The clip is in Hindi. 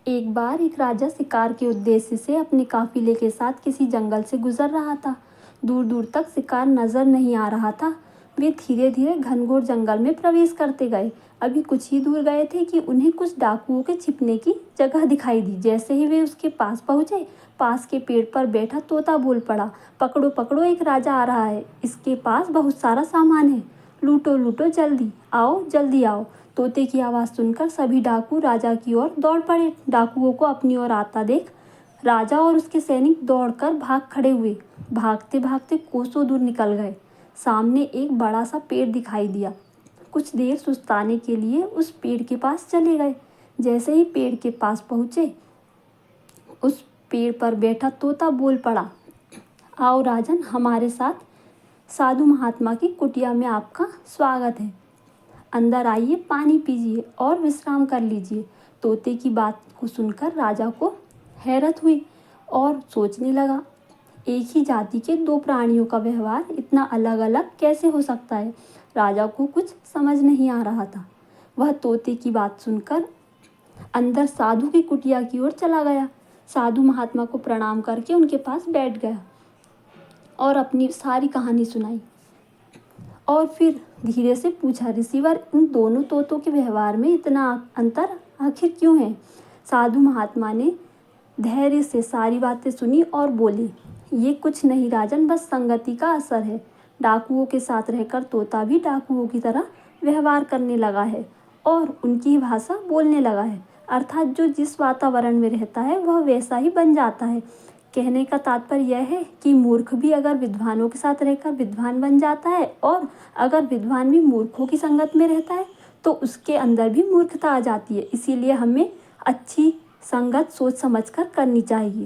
एक बार एक राजा शिकार के उद्देश्य से अपने काफिले के साथ किसी जंगल से गुजर रहा था। दूर दूर तक शिकार नजर नहीं आ रहा था। वे धीरे धीरे घनघोर जंगल में प्रवेश करते गए। अभी कुछ ही दूर गए थे कि उन्हें कुछ डाकुओं के छिपने की जगह दिखाई दी। जैसे ही वे उसके पास पहुंचे, पास के पेड़ पर बैठा तोता बोल पड़ा, पकड़ो पकड़ो, एक राजा आ रहा है। इसके पास बहुत सारा सामान है। लूटो लूटो, जल्दी आओ जल्दी आओ। तोते की आवाज़ सुनकर सभी डाकू राजा की ओर दौड़ पड़े। डाकुओं को अपनी ओर आता देख राजा और उसके सैनिक दौड़कर भाग खड़े हुए। भागते भागते कोसों दूर निकल गए। सामने एक बड़ा सा पेड़ दिखाई दिया। कुछ देर सुस्ताने के लिए उस पेड़ के पास चले गए। जैसे ही पेड़ के पास पहुँचे, उस पेड़ पर बैठा तोता बोल पड़ा, आओ राजन, हमारे साथ साधु महात्मा की कुटिया में आपका स्वागत है। अंदर आइए, पानी पीजिए और विश्राम कर लीजिए। तोते की बात को सुनकर राजा को हैरत हुई और सोचने लगा, एक ही जाति के दो प्राणियों का व्यवहार इतना अलग अलग कैसे हो सकता है। राजा को कुछ समझ नहीं आ रहा था। वह तोते की बात सुनकर अंदर साधु की कुटिया की ओर चला गया। साधु महात्मा को प्रणाम करके उनके पास बैठ गया और अपनी सारी कहानी सुनाई। और फिर धीरे से पूछा, ऋषिवर, इन दोनों तोतों के व्यवहार में इतना अंतर आखिर क्यों है। साधु महात्मा ने धैर्य से सारी बातें सुनी और बोली, ये कुछ नहीं राजन, बस संगति का असर है। डाकुओं के साथ रहकर तोता भी डाकुओं की तरह व्यवहार करने लगा है और उनकी भाषा बोलने लगा है। अर्थात जो जिस वातावरण में रहता है वह वैसा ही बन जाता है। कहने का तात्पर्य यह है कि मूर्ख भी अगर विद्वानों के साथ रहकर विद्वान बन जाता है और अगर विद्वान भी मूर्खों की संगत में रहता है तो उसके अंदर भी मूर्खता आ जाती है। इसीलिए हमें अच्छी संगत सोच समझकर करनी चाहिए।